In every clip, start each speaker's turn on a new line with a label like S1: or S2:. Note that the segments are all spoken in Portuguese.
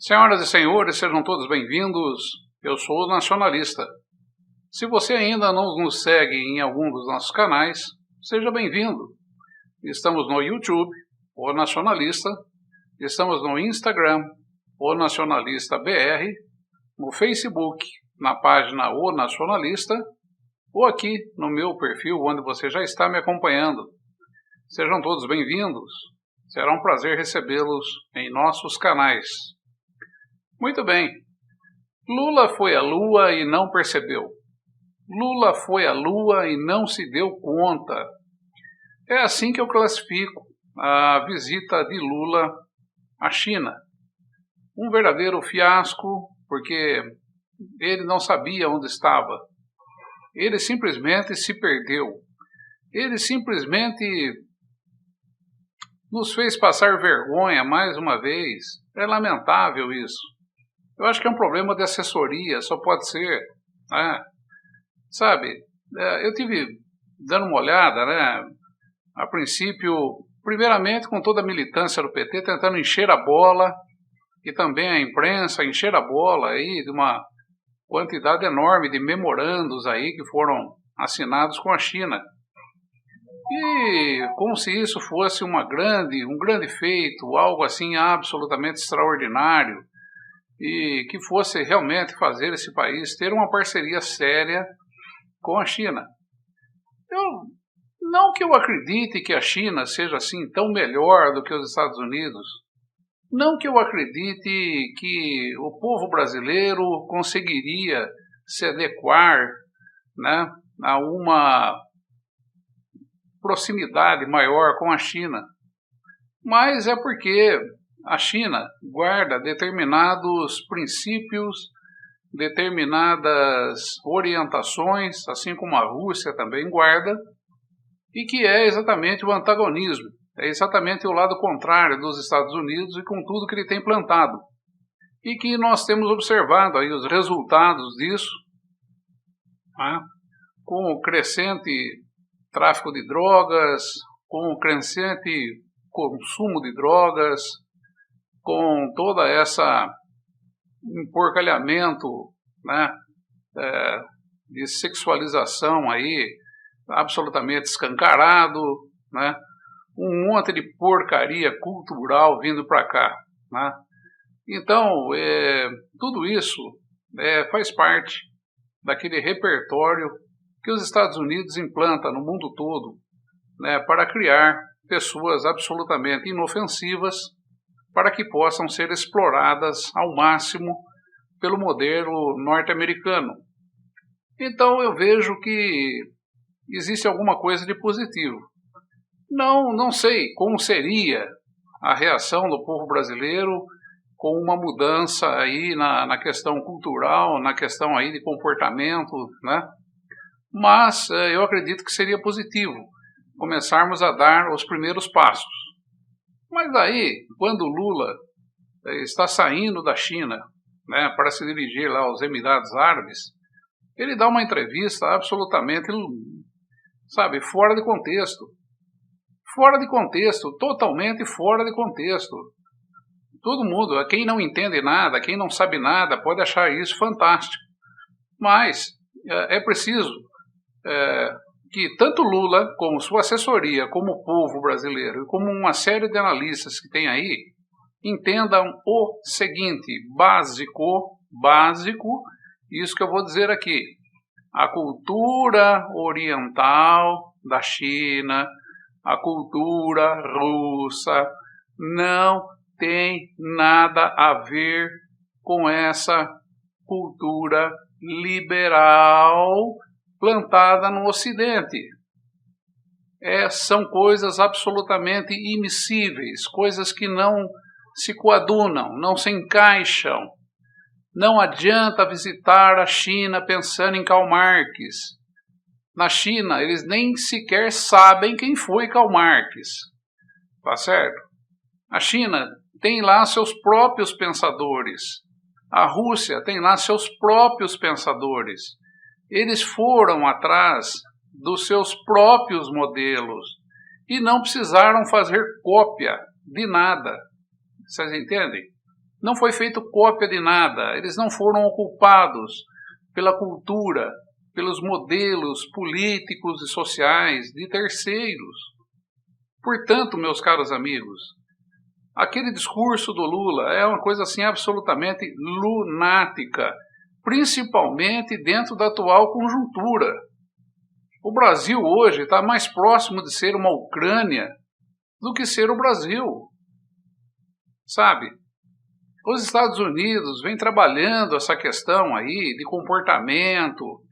S1: Senhoras e senhores, sejam todos bem-vindos. Eu sou o Nacionalista. Se você ainda não nos segue em algum dos nossos canais, seja bem-vindo. Estamos no YouTube, O Nacionalista. Estamos no Instagram, O Nacionalista BR. No Facebook, na página O Nacionalista. Ou aqui no meu perfil, onde você já está me acompanhando. Sejam todos bem-vindos. Será um prazer recebê-los em nossos canais. Muito bem. Lula foi à Lua e não percebeu. Lula foi à Lua e não se deu conta. É assim que eu classifico a visita de Lula à China. Um verdadeiro fiasco, porque ele não sabia onde estava. Ele simplesmente se perdeu. Ele simplesmente nos fez passar vergonha mais uma vez. É lamentável isso. Eu acho que é um problema de assessoria, só pode ser, né? Sabe, eu tive dando uma olhada, né? A princípio, primeiramente com toda a militância do PT, tentando encher a bola, e também a imprensa encher a bola aí de uma quantidade enorme de memorandos aí que foram assinados com a China. E como se isso fosse um grande feito, algo assim absolutamente extraordinário, e que fosse realmente fazer esse país ter uma parceria séria com a China. Não que eu acredite que a China seja assim tão melhor do que os Estados Unidos, não que eu acredite que o povo brasileiro conseguiria se adequar, né, a uma proximidade maior com a China, mas é porque a China guarda determinados princípios, determinadas orientações, assim como a Rússia também guarda, e que é exatamente o antagonismo, é exatamente o lado contrário dos Estados Unidos e com tudo que ele tem plantado. E que nós temos observado aí os resultados disso, né, com o crescente tráfico de drogas, com o crescente consumo de drogas, com toda essa emporcalhamento, né, de sexualização aí absolutamente escancarado, né, um monte de porcaria cultural vindo para cá, né. Então, tudo isso faz parte daquele repertório que os Estados Unidos implanta no mundo todo, né, para criar pessoas absolutamente inofensivas para que possam ser exploradas ao máximo pelo modelo norte-americano. Então eu vejo que existe alguma coisa de positivo. Não sei como seria a reação do povo brasileiro com uma mudança aí na questão cultural, na questão aí de comportamento, né? Mas eu acredito que seria positivo começarmos a dar os primeiros passos. Mas aí, quando o Lula está saindo da China, né, para se dirigir lá aos Emirados Árabes, ele dá uma entrevista absolutamente, sabe, fora de contexto. Fora de contexto, totalmente fora de contexto. Todo mundo, quem não entende nada, quem não sabe nada, pode achar isso fantástico. Mas é preciso que tanto Lula, como sua assessoria, como o povo brasileiro, e como uma série de analistas que tem aí, entendam o seguinte, básico, isso que eu vou dizer aqui. A cultura oriental da China, a cultura russa, não tem nada a ver com essa cultura liberal plantada no Ocidente. São coisas absolutamente immiscíveis, coisas que não se coadunam, não se encaixam. Não adianta visitar a China pensando em Karl Marx. Na China, eles nem sequer sabem quem foi Karl Marx. Tá certo? A China tem lá seus próprios pensadores. A Rússia tem lá seus próprios pensadores. Eles foram atrás dos seus próprios modelos e não precisaram fazer cópia de nada. Vocês entendem? Não foi feito cópia de nada. Eles não foram ocupados pela cultura, pelos modelos políticos e sociais de terceiros. Portanto, meus caros amigos, aquele discurso do Lula é uma coisa assim absolutamente lunática, principalmente dentro da atual conjuntura. O Brasil hoje está mais próximo de ser uma Ucrânia do que ser o Brasil. Sabe? Os Estados Unidos vêm trabalhando essa questão aí de comportamento,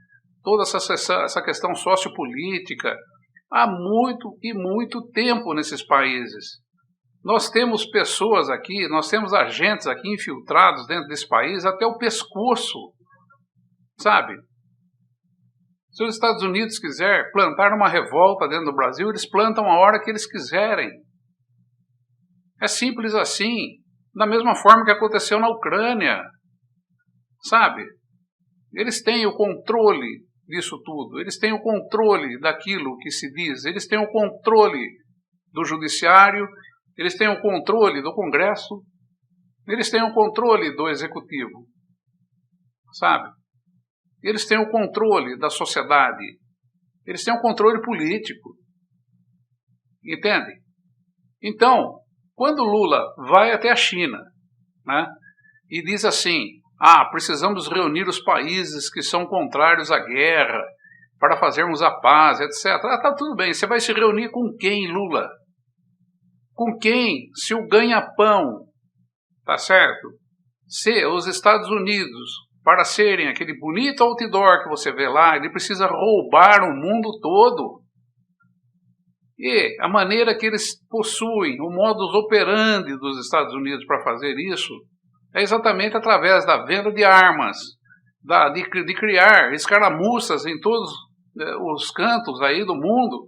S1: toda essa questão sociopolítica, há muito e muito tempo nesses países. Nós temos pessoas aqui, nós temos agentes aqui infiltrados dentro desse país até o pescoço, sabe? Se os Estados Unidos quiser plantar uma revolta dentro do Brasil, eles plantam a hora que eles quiserem. É simples assim, da mesma forma que aconteceu na Ucrânia, sabe? Eles têm o controle disso tudo, eles têm o controle daquilo que se diz, eles têm o controle do judiciário, eles têm o controle do Congresso, eles têm o controle do Executivo, sabe? Eles têm o controle da sociedade, eles têm o controle político, entende? Então, quando Lula vai até a China, né, e diz assim, precisamos reunir os países que são contrários à guerra para fazermos a paz, etc. Tá tudo bem, você vai se reunir com quem, Lula? Com quem? Se o ganha-pão, tá certo? Se os Estados Unidos, para serem aquele bonito outdoor que você vê lá, ele precisa roubar o mundo todo. E a maneira que eles possuem, o modus operandi dos Estados Unidos para fazer isso, é exatamente através da venda de armas, de criar escaramuças em todos os cantos aí do mundo,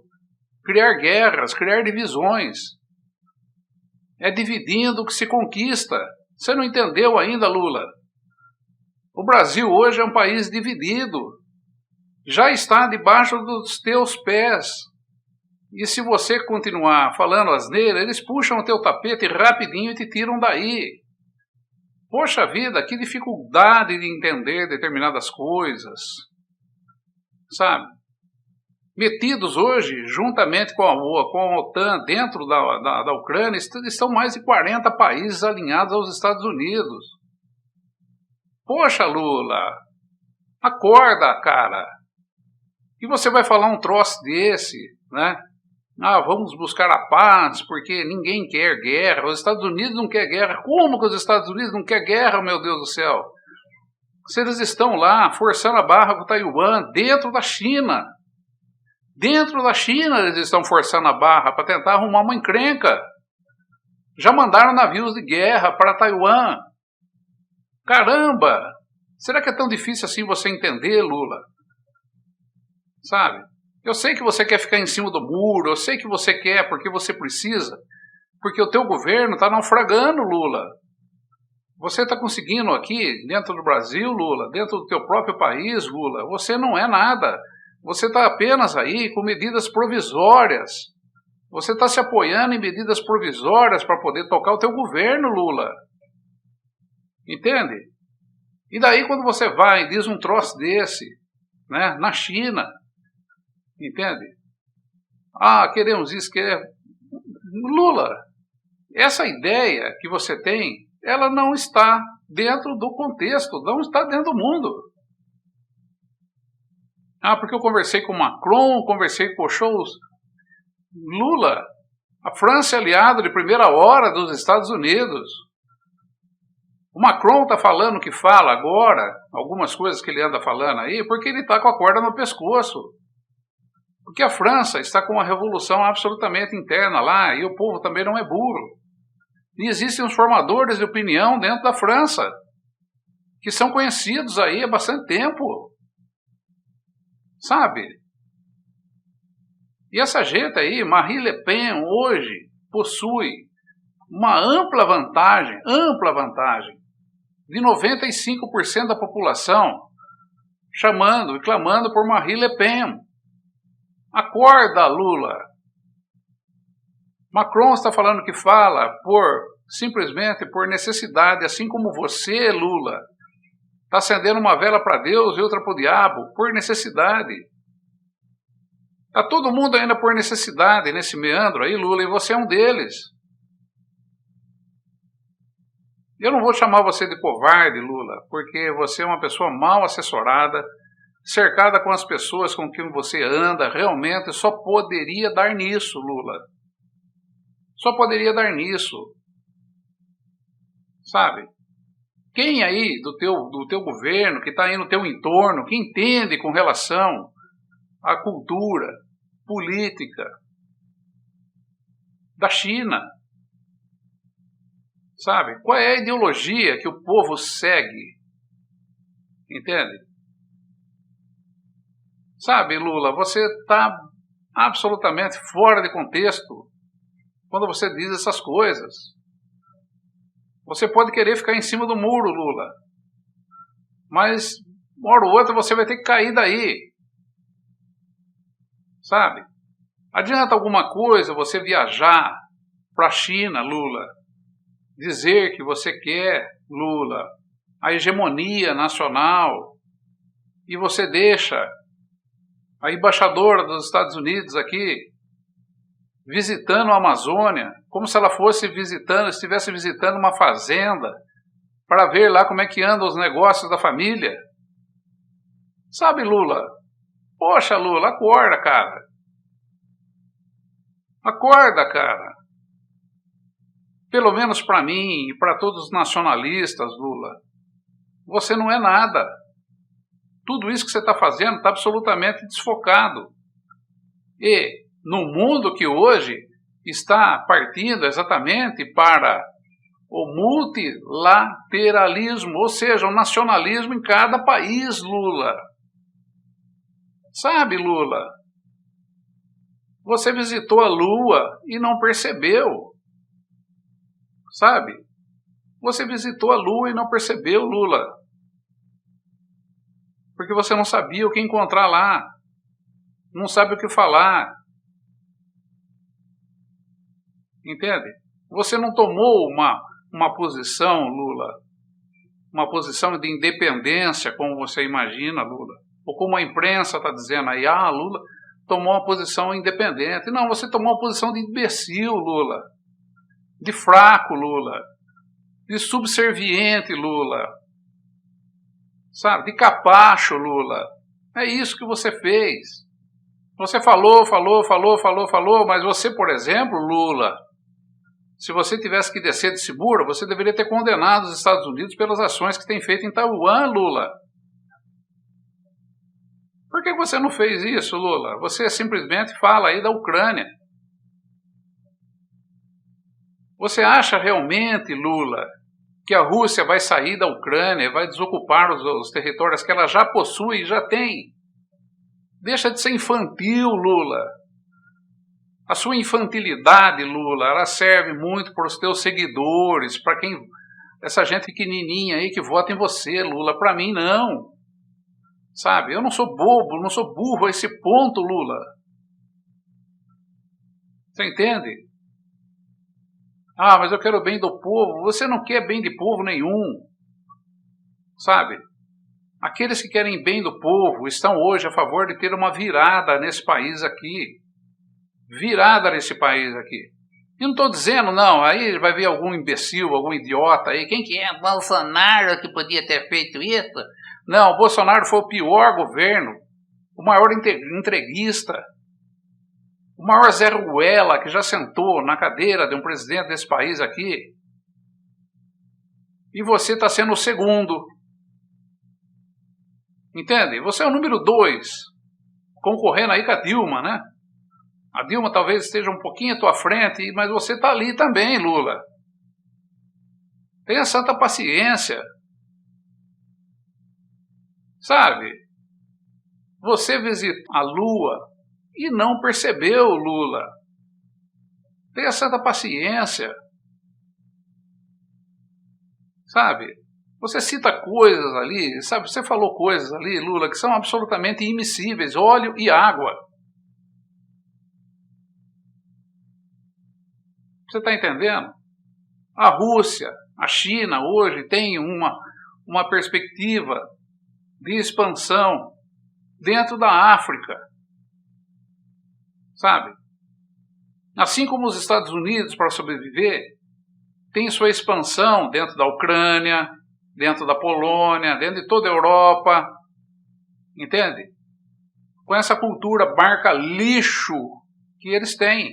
S1: criar guerras, criar divisões. É dividindo que se conquista. Você não entendeu ainda, Lula? O Brasil hoje é um país dividido. Já está debaixo dos teus pés. E se você continuar falando asneira, eles puxam o teu tapete rapidinho e te tiram daí. Poxa vida, que dificuldade de entender determinadas coisas. Sabe? Metidos hoje, juntamente com a OTAN, dentro da Ucrânia, estão mais de 40 países alinhados aos Estados Unidos. Poxa, Lula, acorda, cara. E você vai falar um troço desse, né? Vamos buscar a paz, porque ninguém quer guerra. Os Estados Unidos não querem guerra. Como que os Estados Unidos não querem guerra, meu Deus do céu? Se eles estão lá forçando a barra com Taiwan, dentro da China. Dentro da China eles estão forçando a barra para tentar arrumar uma encrenca. Já mandaram navios de guerra para Taiwan. Caramba! Será que é tão difícil assim você entender, Lula? Sabe? Eu sei que você quer ficar em cima do muro, eu sei que você quer porque você precisa, porque o teu governo está naufragando, Lula. Você está conseguindo aqui, dentro do Brasil, Lula, dentro do teu próprio país, Lula, você não é nada. Você está apenas aí com medidas provisórias. Você está se apoiando em medidas provisórias para poder tocar o teu governo, Lula. Entende? E daí quando você vai e diz um troço desse, né, na China, entende? Queremos isso, Lula, essa ideia que você tem, ela não está dentro do contexto, não está dentro do mundo. Porque eu conversei com Macron, conversei com Scholz. Lula, a França é aliado de primeira hora dos Estados Unidos. O Macron está falando o que fala agora, algumas coisas que ele anda falando aí, porque ele está com a corda no pescoço. Porque a França está com uma revolução absolutamente interna lá, e o povo também não é burro. E existem os formadores de opinião dentro da França, que são conhecidos aí há bastante tempo. Sabe? E essa gente aí, Marine Le Pen, hoje, possui uma ampla vantagem, de 95% da população, chamando e clamando por Marine Le Pen. Acorda, Lula. Macron está falando que fala por simplesmente por necessidade, assim como você, Lula, está acendendo uma vela para Deus e outra para o diabo, por necessidade. Está todo mundo ainda por necessidade nesse meandro aí, Lula, e você é um deles. Eu não vou chamar você de covarde, Lula, porque você é uma pessoa mal assessorada, cercada com as pessoas com quem você anda, realmente só poderia dar nisso, Lula. Só poderia dar nisso. Sabe? Quem aí do teu governo, que está aí no teu entorno, que entende com relação à cultura, política da China? Sabe? Qual é a ideologia que o povo segue? Entende? Sabe, Lula, você está absolutamente fora de contexto quando você diz essas coisas. Você pode querer ficar em cima do muro, Lula, mas uma hora ou outra você vai ter que cair daí. Sabe? Adianta alguma coisa você viajar para a China, Lula, dizer que você quer, Lula, a hegemonia nacional, e você deixa a embaixadora dos Estados Unidos aqui visitando a Amazônia, como se ela estivesse visitando uma fazenda para ver lá como é que andam os negócios da família. Sabe, Lula? Poxa, Lula, acorda, cara. Acorda, cara. Pelo menos para mim e para todos os nacionalistas, Lula, você não é nada. Tudo isso que você está fazendo está absolutamente desfocado. E no mundo que hoje está partindo exatamente para o multilateralismo, ou seja, o nacionalismo em cada país, Lula. Sabe, Lula? Você visitou a Lua e não percebeu. Sabe? Você visitou a Lua e não percebeu, Lula. Porque você não sabia o que encontrar lá. Não sabe o que falar. Entende? Você não tomou uma posição, Lula, uma posição de independência, como você imagina, Lula. Ou como a imprensa está dizendo aí, Lula tomou uma posição independente. Não, você tomou uma posição de imbecil, Lula. De fraco, Lula. De subserviente, Lula. Sabe? De capacho, Lula. É isso que você fez. Você falou, mas você, por exemplo, Lula, se você tivesse que descer desse muro, você deveria ter condenado os Estados Unidos pelas ações que tem feito em Taiwan, Lula. Por que você não fez isso, Lula? Você simplesmente fala aí da Ucrânia. Você acha realmente, Lula, que a Rússia vai sair da Ucrânia e vai desocupar os territórios que ela já possui e já tem? Deixa de ser infantil, Lula. A sua infantilidade, Lula, ela serve muito para os teus seguidores, para essa gente pequenininha aí que vota em você, Lula. Para mim, não. Sabe, eu não sou bobo, não sou burro a esse ponto, Lula. Você entende? Mas eu quero o bem do povo. Você não quer bem de povo nenhum. Sabe? Aqueles que querem bem do povo estão hoje a favor de ter uma virada nesse país aqui. Virada nesse país aqui. E não estou dizendo, não, aí vai vir algum imbecil, algum idiota aí. Quem que é? Bolsonaro que podia ter feito isso? Não, o Bolsonaro foi o pior governo, o maior entreguista, o maior Zé Ruela que já sentou na cadeira de um presidente desse país aqui. E você está sendo o segundo. Entende? Você é o número 2, concorrendo aí com a Dilma, né? A Dilma talvez esteja um pouquinho à tua frente, mas você está ali também, Lula. Tenha santa paciência. Sabe? Você visitou a Lua e não percebeu, Lula. Tenha santa paciência. Sabe? Você cita coisas ali, sabe? Você falou coisas ali, Lula, que são absolutamente imissíveis. Óleo e água. Você está entendendo? A Rússia, a China hoje tem uma perspectiva de expansão dentro da África, sabe? Assim como os Estados Unidos, para sobreviver, tem sua expansão dentro da Ucrânia, dentro da Polônia, dentro de toda a Europa, entende? Com essa cultura marca lixo que eles têm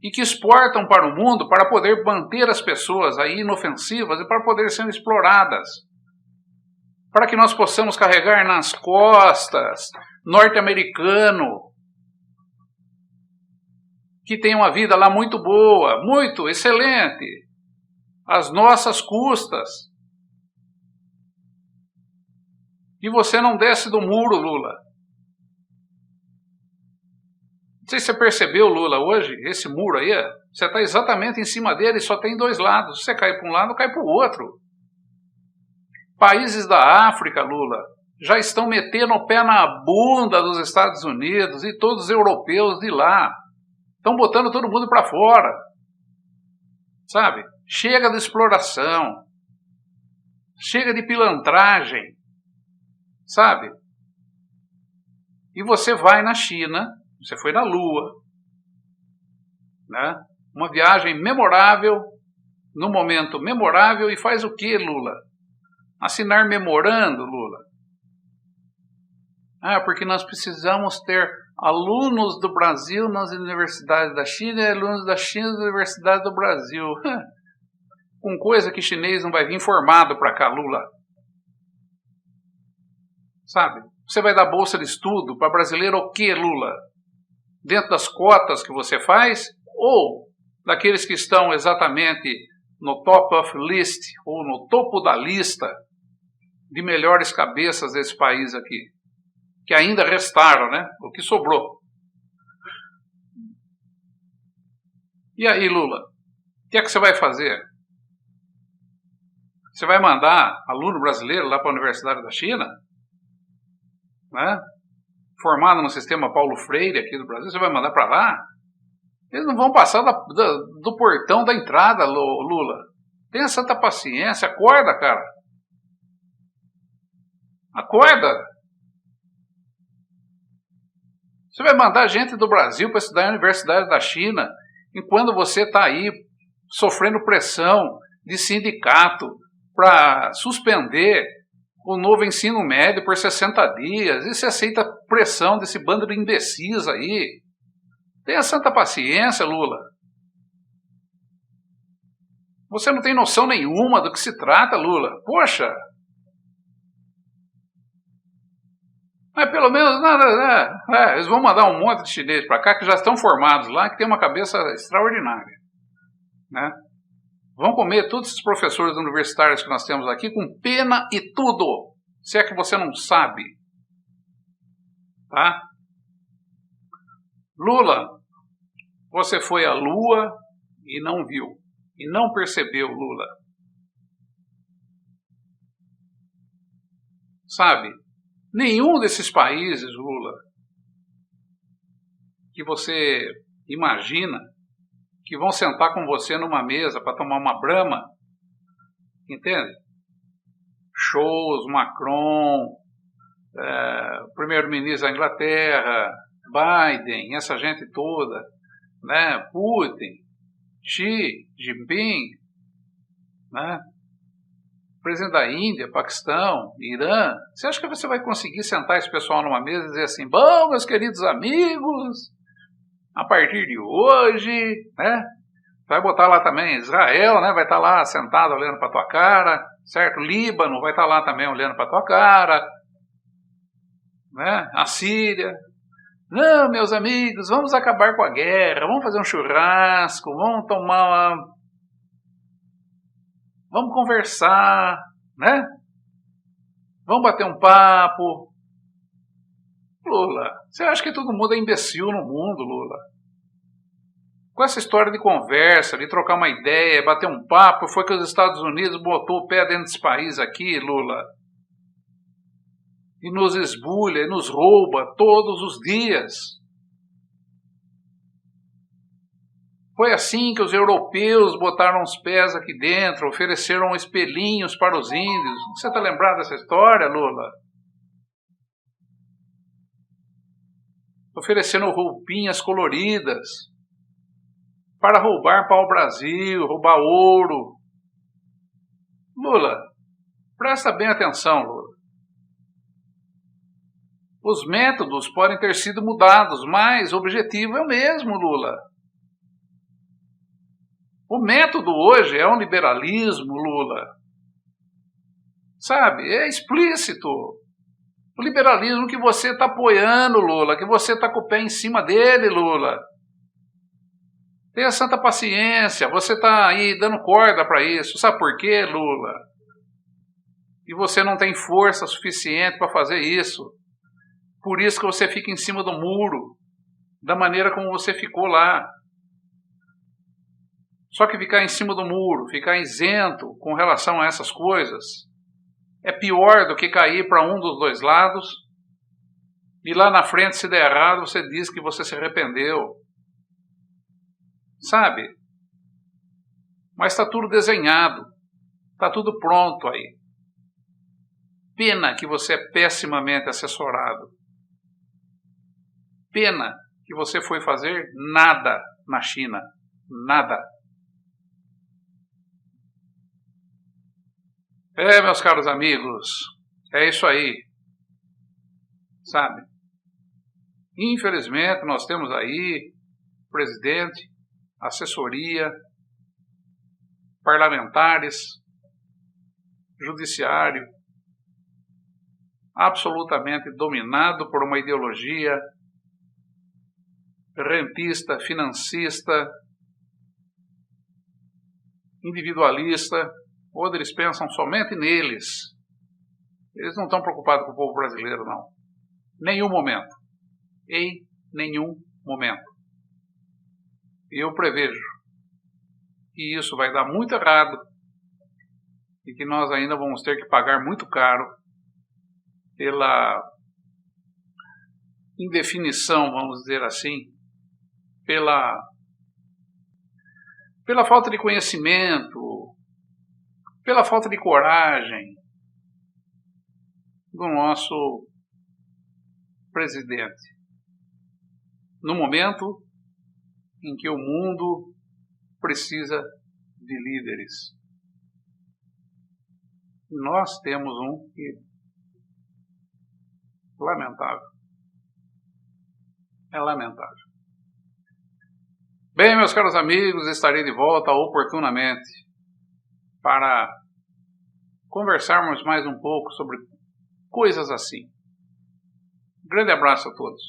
S1: e que exportam para o mundo para poder manter as pessoas aí inofensivas e para poder ser exploradas. Para que nós possamos carregar nas costas norte-americano, que tem uma vida lá muito boa, muito excelente, às nossas custas. E você não desce do muro, Lula. Não sei se você percebeu, Lula, hoje, esse muro aí, você está exatamente em cima dele, só tem dois lados. Você cai para um lado, cai para o outro. Países da África, Lula, já estão metendo o pé na bunda dos Estados Unidos e todos os europeus de lá. Estão botando todo mundo para fora. Sabe? Chega de exploração. Chega de pilantragem. Sabe? E você vai na China, você foi na Lua, né? Uma viagem memorável, num momento memorável, e faz o que, Lula? Assinar memorando, Lula? Porque nós precisamos ter alunos do Brasil nas universidades da China e alunos da China nas universidades do Brasil. Com coisa que chinês não vai vir formado para cá, Lula. Sabe? Você vai dar bolsa de estudo para brasileiro o quê, Lula? Dentro das cotas que você faz? Ou daqueles que estão exatamente no top of list, ou no topo da lista de melhores cabeças desse país aqui? Que ainda restaram, né? O que sobrou. E aí, Lula? O que é que você vai fazer? Você vai mandar aluno brasileiro lá para a Universidade da China? Né? Formado no sistema Paulo Freire aqui do Brasil, você vai mandar para lá? Eles não vão passar do portão da entrada, Lula. Tenha santa paciência, acorda, cara. Acorda. Você vai mandar gente do Brasil para estudar na Universidade da China, enquanto você está aí sofrendo pressão de sindicato para suspender o novo ensino médio por 60 dias, e você aceita pressão desse bando de imbecis aí. Tenha santa paciência, Lula. Você não tem noção nenhuma do que se trata, Lula. Poxa! Mas pelo menos, eles vão mandar um monte de chineses para cá que já estão formados lá, que tem uma cabeça extraordinária. Né? Vão comer todos esses professores universitários que nós temos aqui com pena e tudo, se é que você não sabe. Tá? Lula, você foi à Lua e não viu, e não percebeu, Lula. Sabe? Nenhum desses países, Lula, que você imagina que vão sentar com você numa mesa para tomar uma brama, entende? Scholz, Macron, primeiro-ministro da Inglaterra, Biden, essa gente toda, né? Putin, Xi Jinping, né? Presidente da Índia, Paquistão, Irã. Você acha que você vai conseguir sentar esse pessoal numa mesa e dizer assim: bom, meus queridos amigos, a partir de hoje, né? Vai botar lá também Israel, né? Vai estar lá sentado olhando para tua cara, certo? Líbano vai estar lá também olhando para tua cara, né? A Síria. Não, meus amigos, vamos acabar com a guerra, vamos fazer um churrasco, vamos tomar uma... Vamos conversar, né? Vamos bater um papo. Lula, você acha que todo mundo é imbecil no mundo, Lula? Com essa história de conversa, de trocar uma ideia, bater um papo, foi que os Estados Unidos botou o pé dentro desse país aqui, Lula. E nos esbulha, e nos rouba todos os dias. Foi assim que os europeus botaram os pés aqui dentro, ofereceram espelhinhos para os índios. Você está lembrado dessa história, Lula? Oferecendo roupinhas coloridas para roubar pau-brasil, roubar ouro. Lula, presta bem atenção, Lula. Os métodos podem ter sido mudados, mas o objetivo é o mesmo, Lula. O método hoje é um liberalismo, Lula. Sabe, é explícito. O liberalismo que você está apoiando, Lula, que você está com o pé em cima dele, Lula. Tenha santa paciência, você está aí dando corda para isso. Sabe por quê, Lula? E você não tem força suficiente para fazer isso. Por isso que você fica em cima do muro, da maneira como você ficou lá. Só que ficar em cima do muro, ficar isento com relação a essas coisas, é pior do que cair para um dos dois lados e lá na frente, se der errado, você diz que você se arrependeu. Sabe? Mas está tudo desenhado, está tudo pronto aí. Pena que você é pessimamente assessorado. Pena que você foi fazer nada na China. Nada. Meus caros amigos, é isso aí. Sabe? Infelizmente, nós temos aí presidente, assessoria, parlamentares, judiciário, absolutamente dominado por uma ideologia rentista, financista, individualista, onde eles pensam somente neles. Eles não estão preocupados com o povo brasileiro, não. Nenhum momento. Em nenhum momento. E eu prevejo que isso vai dar muito errado e que nós ainda vamos ter que pagar muito caro pela indefinição, vamos dizer assim, pela falta de conhecimento, pela falta de coragem do nosso presidente. No momento em que o mundo precisa de líderes. Nós temos um que lamentável. É lamentável. Bem, meus caros amigos, estarei de volta oportunamente para conversarmos mais um pouco sobre coisas assim. Um grande abraço a todos.